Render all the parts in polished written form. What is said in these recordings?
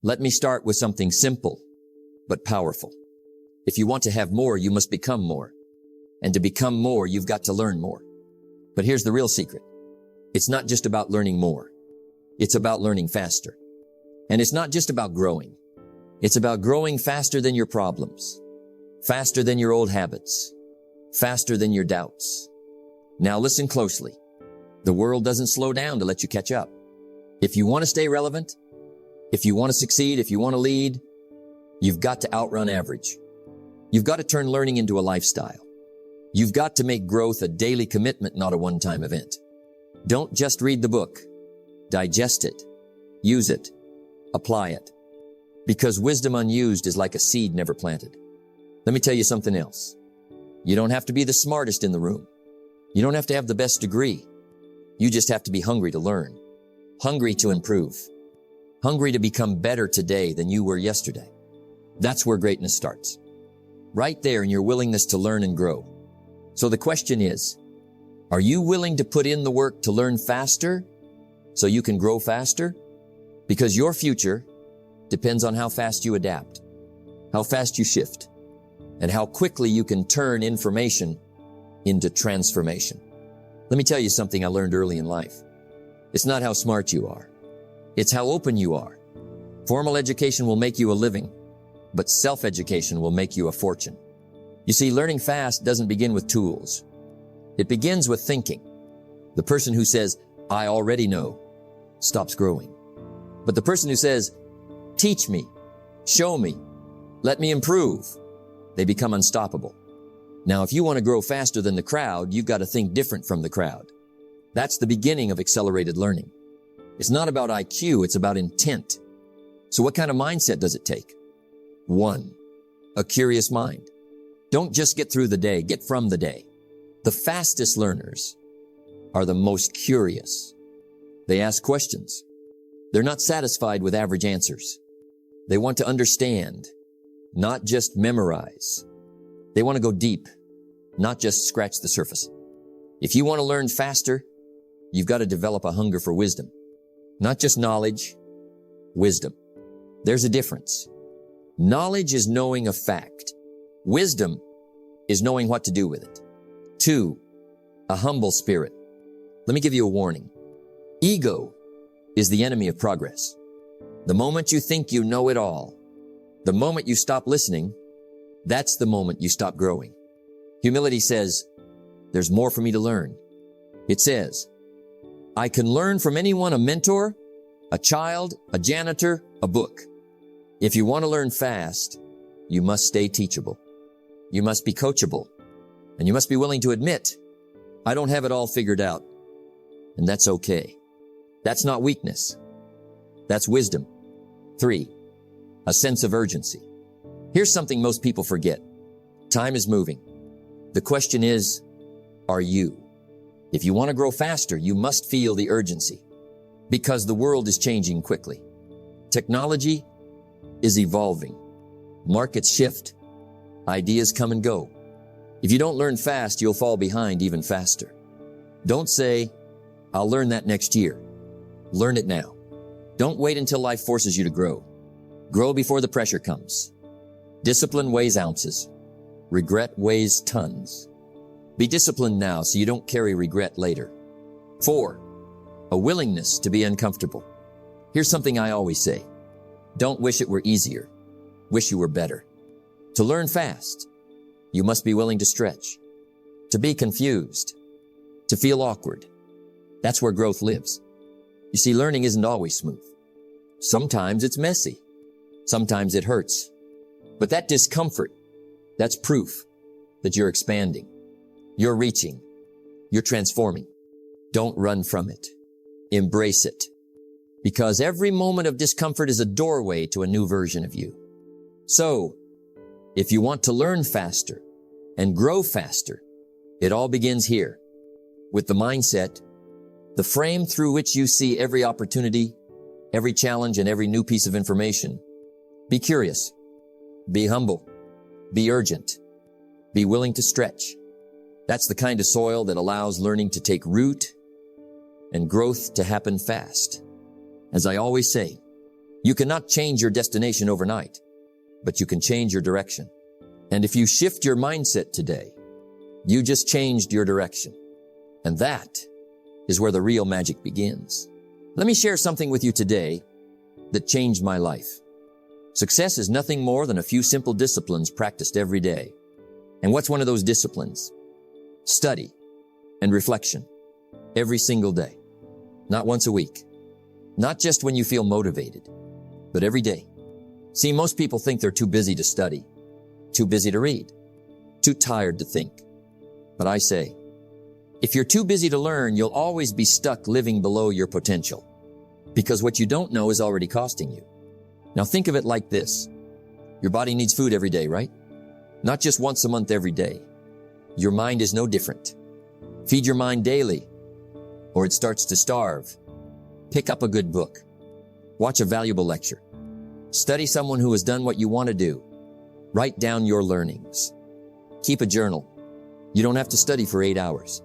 Let me start with something simple, but powerful. If you want to have more, you must become more. And to become more, you've got to learn more. But here's the real secret. It's not just about learning more. It's about learning faster. And it's not just about growing. It's about growing faster than your problems, faster than your old habits, faster than your doubts. Now listen closely. The world doesn't slow down to let you catch up. If you want to stay relevant, if you want to succeed, if you want to lead, you've got to outrun average. You've got to turn learning into a lifestyle. You've got to make growth a daily commitment, not a one-time event. Don't just read the book. Digest it. Use it. Apply it. Because wisdom unused is like a seed never planted. Let me tell you something else. You don't have to be the smartest in the room. You don't have to have the best degree. You just have to be hungry to learn. Hungry to improve. Hungry to become better today than you were yesterday. That's where greatness starts. Right there in your willingness to learn and grow. So the question is, are you willing to put in the work to learn faster so you can grow faster? Because your future depends on how fast you adapt, how fast you shift, and how quickly you can turn information into transformation. Let me tell you something I learned early in life. It's not how smart you are. It's how open you are. Formal education will make you a living, but self-education will make you a fortune. You see, learning fast doesn't begin with tools. It begins with thinking. The person who says, I already know, stops growing. But the person who says, teach me, show me, let me improve, they become unstoppable. Now, if you want to grow faster than the crowd, you've got to think different from the crowd. That's the beginning of accelerated learning. It's not about IQ, it's about intent. So what kind of mindset does it take? 1, a curious mind. Don't just get through the day, get from the day. The fastest learners are the most curious. They ask questions. They're not satisfied with average answers. They want to understand, not just memorize. They want to go deep, not just scratch the surface. If you want to learn faster, you've got to develop a hunger for wisdom. Not just knowledge, wisdom. There's a difference. Knowledge is knowing a fact. Wisdom is knowing what to do with it. 2, a humble spirit. Let me give you a warning. Ego is the enemy of progress. The moment you think you know it all, the moment you stop listening, that's the moment you stop growing. Humility says, there's more for me to learn. It says, I can learn from anyone, a mentor, a child, a janitor, a book. If you want to learn fast, you must stay teachable. You must be coachable. And you must be willing to admit, I don't have it all figured out. And that's okay. That's not weakness. That's wisdom. 3, a sense of urgency. Here's something most people forget. Time is moving. The question is, are you? If you want to grow faster, you must feel the urgency because the world is changing quickly. Technology is evolving. Markets shift. Ideas come and go. If you don't learn fast, you'll fall behind even faster. Don't say, I'll learn that next year. Learn it now. Don't wait until life forces you to grow. Grow before the pressure comes. Discipline weighs ounces. Regret weighs tons. Be disciplined now so you don't carry regret later. 4, a willingness to be uncomfortable. Here's something I always say. Don't wish it were easier. Wish you were better. To learn fast, you must be willing to stretch, to be confused, to feel awkward. That's where growth lives. You see, learning isn't always smooth. Sometimes it's messy. Sometimes it hurts. But that discomfort, that's proof that you're expanding. You're reaching. You're transforming. Don't run from it. Embrace it. Because every moment of discomfort is a doorway to a new version of you. So, if you want to learn faster and grow faster, it all begins here with the mindset, the frame through which you see every opportunity, every challenge, and every new piece of information. Be curious. Be humble. Be urgent. Be willing to stretch. That's the kind of soil that allows learning to take root and growth to happen fast. As I always say, You cannot change your destination overnight, but you can change your direction. And if you shift your mindset today, you just changed your direction. And that is where the real magic begins. Let me share something with you today that changed my life. Success is nothing more than a few simple disciplines practiced every day. And what's one of those disciplines? Study and reflection every single day. Not once a week. Not just when you feel motivated, but every day. See, most people think they're too busy to study, too busy to read, too tired to think. But I say, if you're too busy to learn, you'll always be stuck living below your potential, because what you don't know is already costing you. Now think of it like this. Your body needs food every day, right? Not just once a month every day. Your mind is no different. Feed your mind daily, or it starts to starve. Pick up a good book. Watch a valuable lecture. Study someone who has done what you want to do. Write down your learnings. Keep a journal. You don't have to study for 8 hours.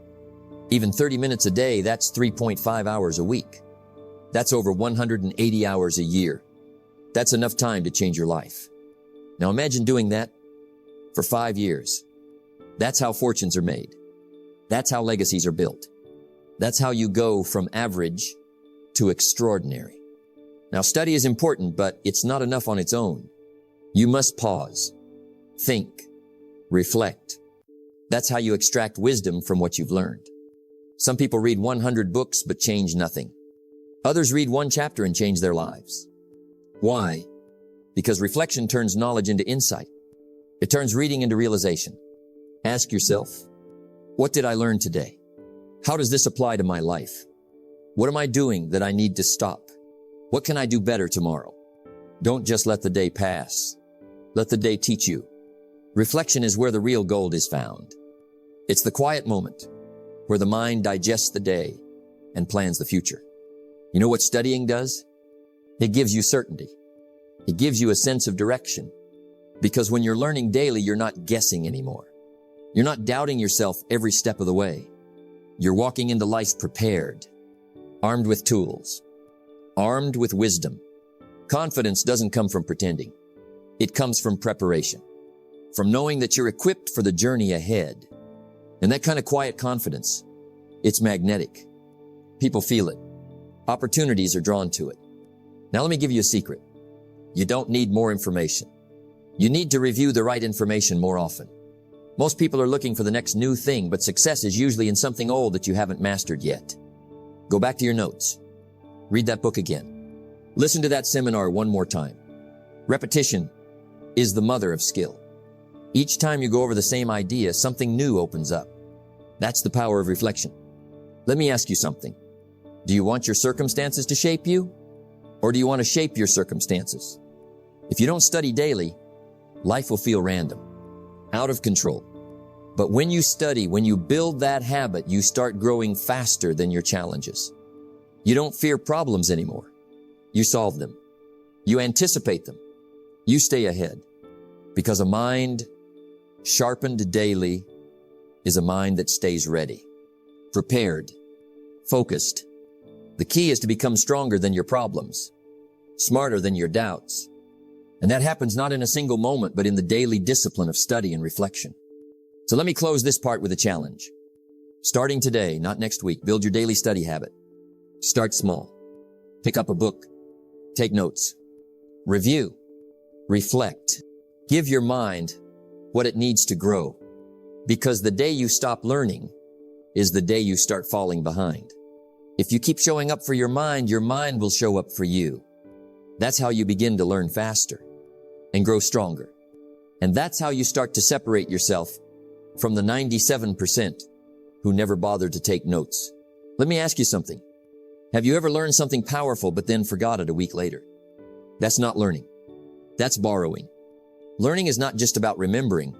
Even 30 minutes a day, that's 3.5 hours a week. That's over 180 hours a year. That's enough time to change your life. Now imagine doing that for 5 years. That's how fortunes are made. That's how legacies are built. That's how you go from average to extraordinary. Now study is important, but it's not enough on its own. You must pause, think, reflect. That's how you extract wisdom from what you've learned. Some people read 100 books but change nothing. Others read 1 chapter and change their lives. Why? Because reflection turns knowledge into insight. It turns reading into realization. Ask yourself, what did I learn today? How does this apply to my life? What am I doing that I need to stop? What can I do better tomorrow? Don't just let the day pass. Let the day teach you. Reflection is where the real gold is found. It's the quiet moment where the mind digests the day and plans the future. You know what studying does? It gives you certainty. It gives you a sense of direction. Because when you're learning daily, you're not guessing anymore. You're not doubting yourself every step of the way. You're walking into life prepared, armed with tools, armed with wisdom. Confidence doesn't come from pretending. It comes from preparation, from knowing that you're equipped for the journey ahead. And that kind of quiet confidence, it's magnetic. People feel it. Opportunities are drawn to it. Now let me give you a secret. You don't need more information. You need to review the right information more often. Most people are looking for the next new thing, but success is usually in something old that you haven't mastered yet. Go back to your notes. Read that book again. Listen to that seminar one more time. Repetition is the mother of skill. Each time you go over the same idea, something new opens up. That's the power of reflection. Let me ask you something. Do you want your circumstances to shape you? Or do you want to shape your circumstances? If you don't study daily, life will feel random, out of control. But when you study, when you build that habit, you start growing faster than your challenges. You don't fear problems anymore. You solve them. You anticipate them. You stay ahead. Because a mind sharpened daily is a mind that stays ready, prepared, focused. The key is to become stronger than your problems, smarter than your doubts. And that happens not in a single moment, but in the daily discipline of study and reflection. So let me close this part with a challenge. Starting today, not next week, build your daily study habit. Start small. Pick up a book. Take notes. Review. Reflect. Give your mind what it needs to grow. Because the day you stop learning is the day you start falling behind. If you keep showing up for your mind will show up for you. That's how you begin to learn faster and grow stronger. And that's how you start to separate yourself from the 97% who never bothered to take notes. Let me ask you something. Have you ever learned something powerful but then forgot it a week later? That's not learning. That's borrowing. Learning is not just about remembering.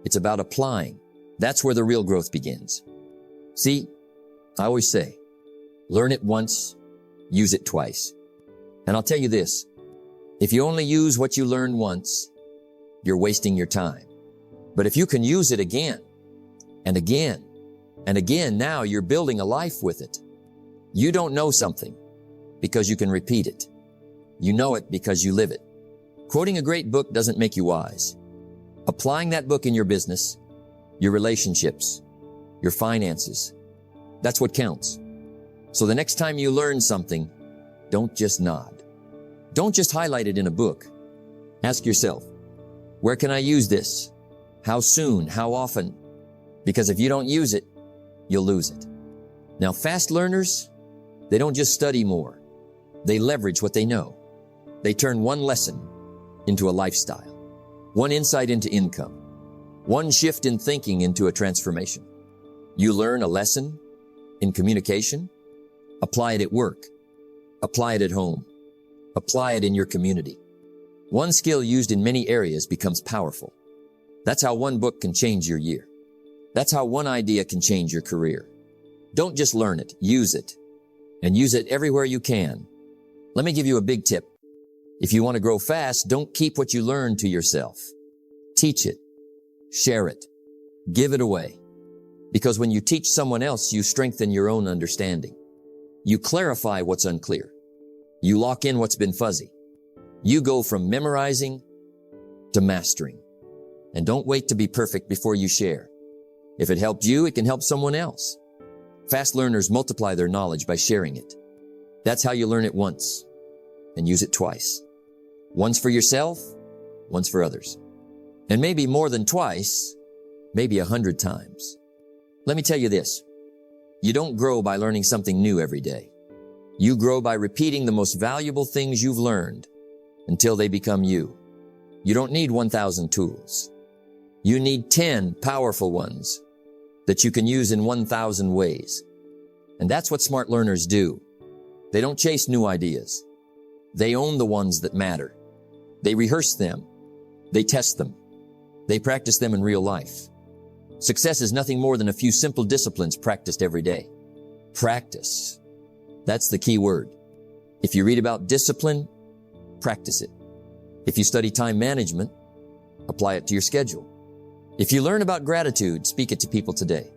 It's about applying. That's where the real growth begins. See, I always say, learn it once, use it twice. And I'll tell you this, if you only use what you learned once, you're wasting your time. But if you can use it again and again and again, now you're building a life with it. You don't know something because you can repeat it. You know it because you live it. Quoting a great book doesn't make you wise. Applying that book in your business, your relationships, your finances, that's what counts. So the next time you learn something, don't just nod. Don't just highlight it in a book. Ask yourself, where can I use this? How soon? How often? Because if you don't use it, you'll lose it. Now, fast learners, they don't just study more. They leverage what they know. They turn one lesson into a lifestyle, one insight into income, one shift in thinking into a transformation. You learn a lesson in communication, apply it at work, apply it at home, apply it in your community. One skill used in many areas becomes powerful. That's how one book can change your year. That's how one idea can change your career. Don't just learn it, use it, and use it everywhere you can. Let me give you a big tip. If you want to grow fast, don't keep what you learn to yourself. Teach it, share it, give it away. Because when you teach someone else, you strengthen your own understanding. You clarify what's unclear. You lock in what's been fuzzy. You go from memorizing to mastering. And don't wait to be perfect before you share. If it helped you, it can help someone else. Fast learners multiply their knowledge by sharing it. That's how you learn it once and use it twice. Once for yourself, once for others. And maybe more than twice, maybe 100 times. Let me tell you this. You don't grow by learning something new every day. You grow by repeating the most valuable things you've learned until they become you. You don't need 1,000 tools. You need 10 powerful ones that you can use in 1,000 ways. And that's what smart learners do. They don't chase new ideas. They own the ones that matter. They rehearse them. They test them. They practice them in real life. Success is nothing more than a few simple disciplines practiced every day. Practice. That's the key word. If you read about discipline, practice it. If you study time management, apply it to your schedule. If you learn about gratitude, speak it to people today.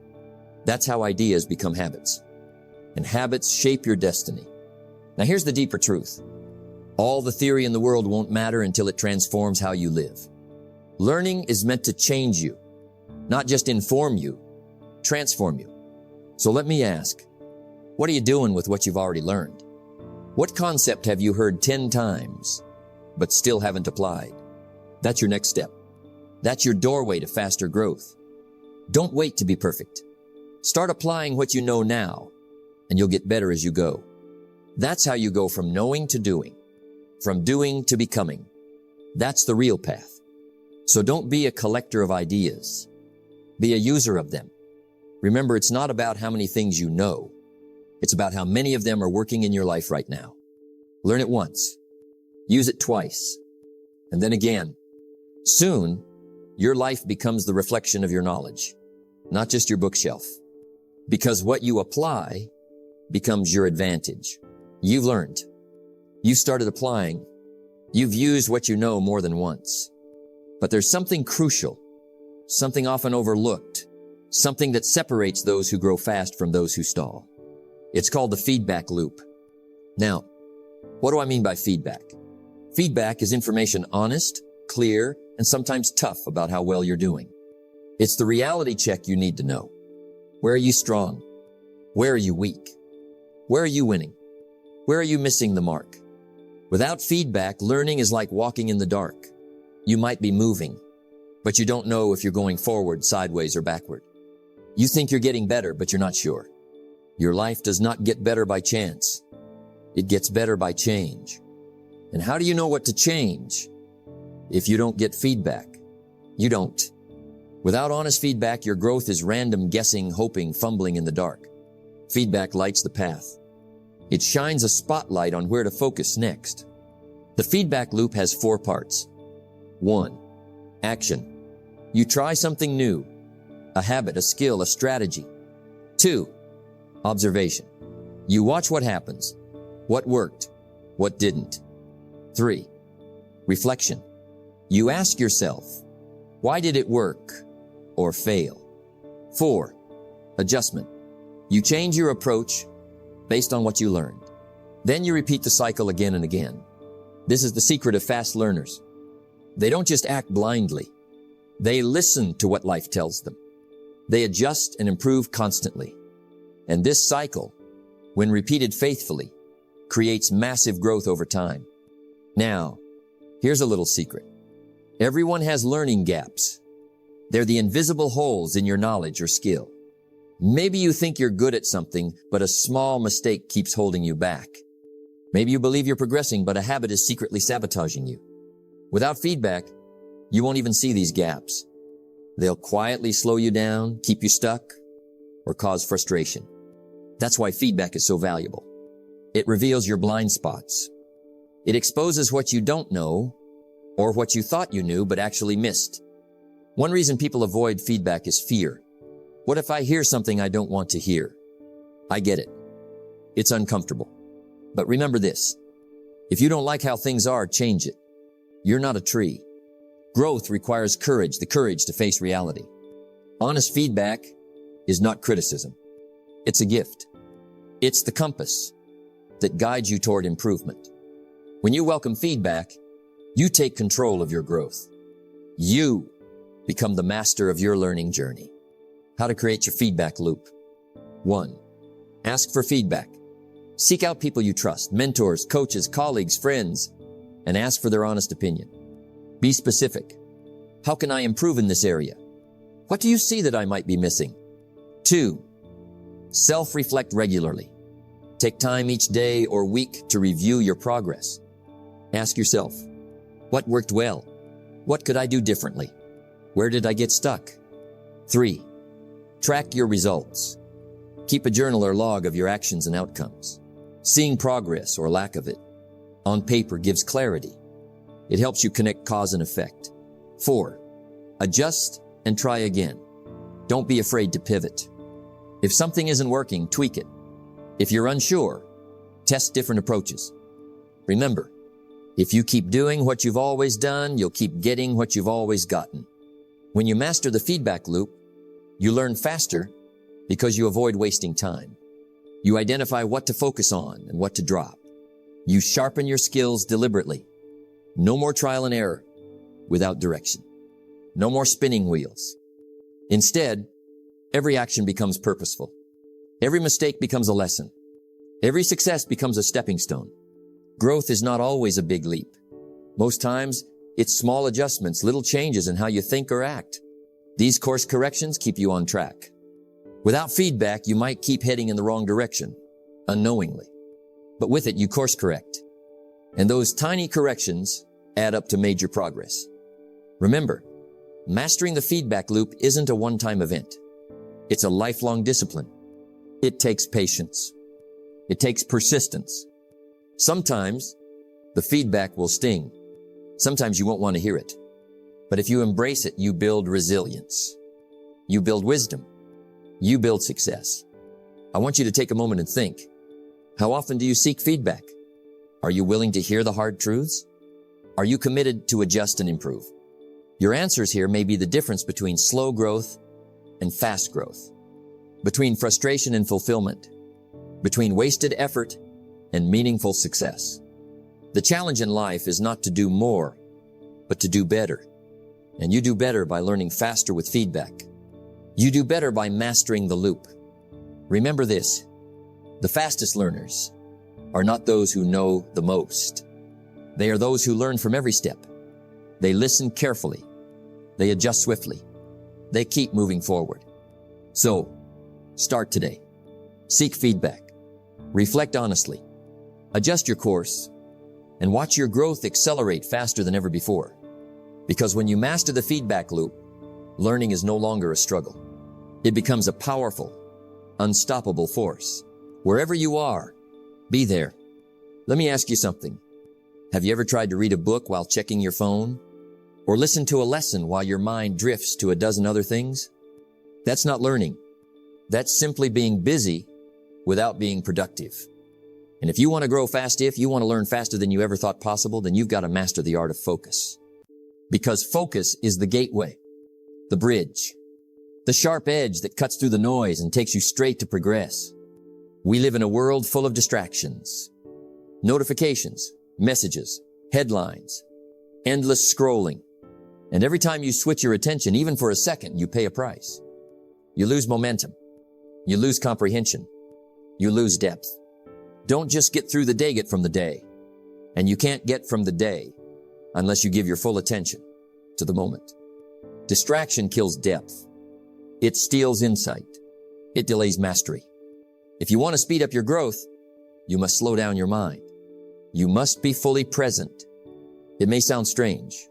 That's how ideas become habits. And habits shape your destiny. Now here's the deeper truth. All the theory in the world won't matter until it transforms how you live. Learning is meant to change you, not just inform you, transform you. So let me ask, what are you doing with what you've already learned? What concept have you heard 10 times, but still haven't applied? That's your next step. That's your doorway to faster growth. Don't wait to be perfect. Start applying what you know now, and you'll get better as you go. That's how you go from knowing to doing, from doing to becoming. That's the real path. So don't be a collector of ideas. Be a user of them. Remember, it's not about how many things you know. It's about how many of them are working in your life right now. Learn it once. Use it twice. And then again. Soon, your life becomes the reflection of your knowledge, not just your bookshelf. Because what you apply becomes your advantage. You've learned. You've started applying. You've used what you know more than once. But there's something crucial, something often overlooked, something that separates those who grow fast from those who stall. It's called the feedback loop. Now, what do I mean by feedback? Feedback is information honest, clear, and sometimes tough about how well you're doing. It's the reality check you need to know. Where are you strong? Where are you weak? Where are you winning? Where are you missing the mark? Without feedback, learning is like walking in the dark. You might be moving, but you don't know if you're going forward, sideways, or backward. You think you're getting better, but you're not sure. Your life does not get better by chance. It gets better by change. And how do you know what to change? If you don't get feedback, you don't. Without honest feedback, your growth is random guessing, hoping, fumbling in the dark. Feedback lights the path. It shines a spotlight on where to focus next. The feedback loop has 4 parts. 1. Action. You try something new, a habit, a skill, a strategy. 2. Observation. You watch what happens, what worked, what didn't. 3. Reflection. You ask yourself, why did it work or fail? 4. Adjustment. You change your approach based on what you learned. Then you repeat the cycle again and again. This is the secret of fast learners. They don't just act blindly. They listen to what life tells them. They adjust and improve constantly. And this cycle, when repeated faithfully, creates massive growth over time. Now, here's a little secret. Everyone has learning gaps. They're the invisible holes in your knowledge or skill. Maybe you think you're good at something, but a small mistake keeps holding you back. Maybe you believe you're progressing, but a habit is secretly sabotaging you. Without feedback, you won't even see these gaps. They'll quietly slow you down, keep you stuck, or cause frustration. That's why feedback is so valuable. It reveals your blind spots. It exposes what you don't know, or what you thought you knew but actually missed. One reason people avoid feedback is fear. What if I hear something I don't want to hear? I get it. It's uncomfortable. But remember this. If you don't like how things are, change it. You're not a tree. Growth requires courage, the courage to face reality. Honest feedback is not criticism. It's a gift. It's the compass that guides you toward improvement. When you welcome feedback, you take control of your growth. You become the master of your learning journey. How to create your feedback loop. 1. Ask for feedback. Seek out people you trust, mentors, coaches, colleagues, friends, and ask for their honest opinion. Be specific. How can I improve in this area? What do you see that I might be missing? 2. Self-reflect regularly. Take time each day or week to review your progress. Ask yourself, what worked well? What could I do differently? Where did I get stuck? 3. Track your results. Keep a journal or log of your actions and outcomes. Seeing progress or lack of it on paper gives clarity. It helps you connect cause and effect. 4. Adjust and try again. Don't be afraid to pivot. If something isn't working, tweak it. If you're unsure, test different approaches. Remember, if you keep doing what you've always done, you'll keep getting what you've always gotten. When you master the feedback loop, you learn faster because you avoid wasting time. You identify what to focus on and what to drop. You sharpen your skills deliberately. No more trial and error without direction. No more spinning wheels. Instead, every action becomes purposeful. Every mistake becomes a lesson. Every success becomes a stepping stone. Growth is not always a big leap. Most times, it's small adjustments, little changes in how you think or act. These course corrections keep you on track. Without feedback, you might keep heading in the wrong direction, unknowingly. But with it, you course correct. And those tiny corrections add up to major progress. Remember, mastering the feedback loop isn't a one-time event. It's a lifelong discipline. It takes patience. It takes persistence. Sometimes the feedback will sting. Sometimes you won't want to hear it. But if you embrace it, you build resilience. You build wisdom. You build success. I want you to take a moment and think. How often do you seek feedback? Are you willing to hear the hard truths? Are you committed to adjust and improve? Your answers here may be the difference between slow growth and fast growth, between frustration and fulfillment, between wasted effort and meaningful success. The challenge in life is not to do more, but to do better. And you do better by learning faster with feedback. You do better by mastering the loop. Remember this, the fastest learners are not those who know the most. They are those who learn from every step. They listen carefully. They adjust swiftly. They keep moving forward. So, start today. Seek feedback. Reflect honestly. Adjust your course and watch your growth accelerate faster than ever before. Because when you master the feedback loop, learning is no longer a struggle. It becomes a powerful, unstoppable force. Wherever you are, be there. Let me ask you something. Have you ever tried to read a book while checking your phone? Or listen to a lesson while your mind drifts to a dozen other things? That's not learning. That's simply being busy without being productive. And if you want to grow fast, if you want to learn faster than you ever thought possible, then you've got to master the art of focus. Because focus is the gateway, the bridge, the sharp edge that cuts through the noise and takes you straight to progress. We live in a world full of distractions, notifications, messages, headlines, endless scrolling. And every time you switch your attention, even for a second, you pay a price. You lose momentum. You lose comprehension. You lose depth. Don't just get through the day, get from the day. And you can't get from the day unless you give your full attention to the moment. Distraction kills depth. It steals insight. It delays mastery. If you want to speed up your growth, you must slow down your mind. You must be fully present. It may sound strange.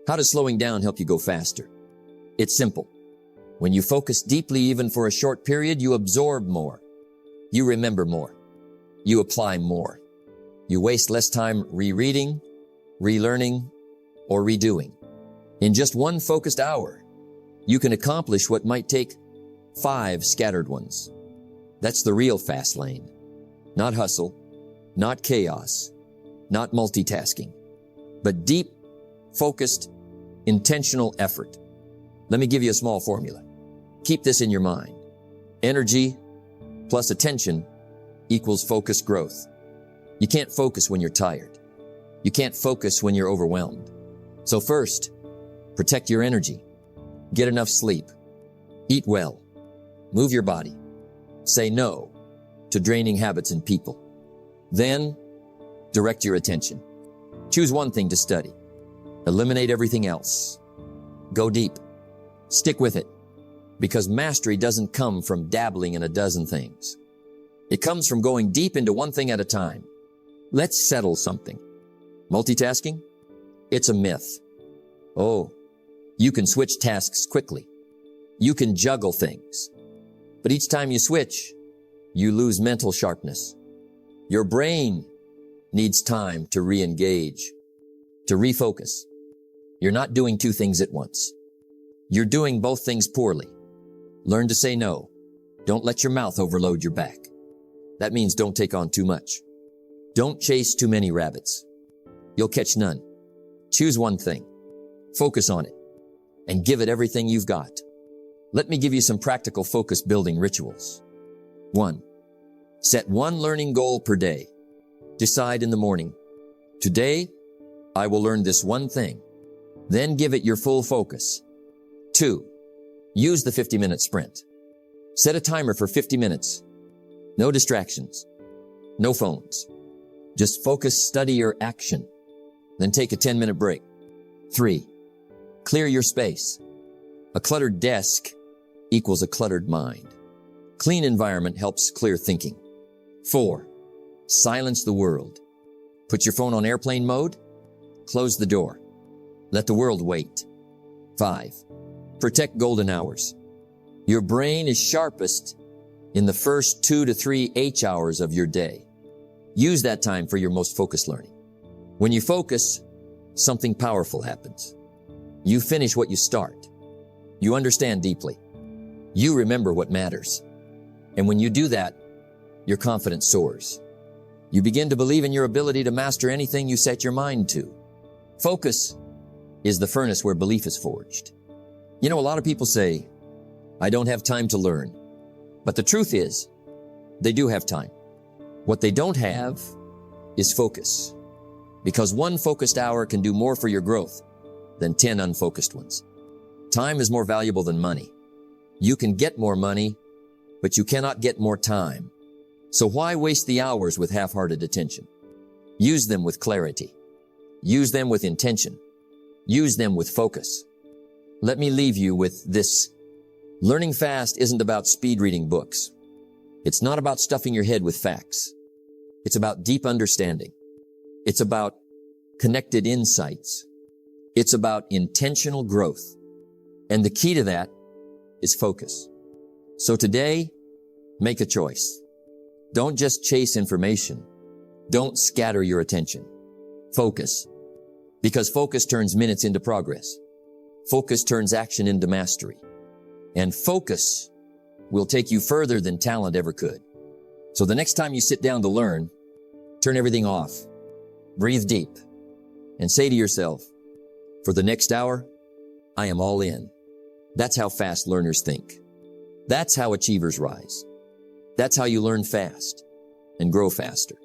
How does slowing down help you go faster? It's simple. When you focus deeply, even for a short period, you absorb more. You remember more. You apply more. You waste less time rereading, relearning, or redoing. In just one focused hour, you can accomplish what might take 5 scattered ones. That's the real fast lane. Not hustle, not chaos, not multitasking, but deep, focused, intentional effort. Let me give you a small formula. Keep this in your mind. Energy plus attention equals focused growth. You can't focus when you're tired. You can't focus when you're overwhelmed. So first, protect your energy. Get enough sleep. Eat well. Move your body. Say no to draining habits and people. Then, direct your attention. Choose one thing to study. Eliminate everything else. Go deep. Stick with it. Because mastery doesn't come from dabbling in a dozen things. It comes from going deep into one thing at a time. Let's settle something. Multitasking? It's a myth. Oh, you can switch tasks quickly. You can juggle things. But each time you switch, you lose mental sharpness. Your brain needs time to re-engage, to refocus. You're not doing 2 things at once. You're doing both things poorly. Learn to say no. Don't let your mouth overload your back. That means don't take on too much. Don't chase too many rabbits. You'll catch none. Choose one thing. Focus on it. And give it everything you've got. Let me give you some practical focus building rituals. 1. Set one learning goal per day. Decide in the morning. Today, I will learn this one thing. Then give it your full focus. 2. Use the 50-minute sprint. Set a timer for 50 minutes. No distractions. No phones. Just focus, study, or action. Then take a 10-minute break. 3. Clear your space. A cluttered desk equals a cluttered mind. Clean environment helps clear thinking. 4. Silence the world. Put your phone on airplane mode. Close the door. Let the world wait. 5. Protect golden hours. Your brain is sharpest in the first 2 to 3 H hours of your day. Use that time for your most focused learning. When you focus, something powerful happens. You finish what you start. You understand deeply. You remember what matters. And when you do that, your confidence soars. You begin to believe in your ability to master anything you set your mind to. Focus is the furnace where belief is forged. You know, a lot of people say, I don't have time to learn. But the truth is, they do have time. What they don't have is focus. Because one focused hour can do more for your growth than 10 unfocused ones. Time is more valuable than money. You can get more money, but you cannot get more time. So why waste the hours with half-hearted attention? Use them with clarity. Use them with intention. Use them with focus. Let me leave you with this. Learning fast isn't about speed reading books. It's not about stuffing your head with facts. It's about deep understanding. It's about connected insights. It's about intentional growth. And the key to that is focus. So today, make a choice. Don't just chase information. Don't scatter your attention. Focus. Because focus turns minutes into progress. Focus turns action into mastery. And focus will take you further than talent ever could. So the next time you sit down to learn, turn everything off, breathe deep, and say to yourself, for the next hour, I am all in. That's how fast learners think. That's how achievers rise. That's how you learn fast and grow faster.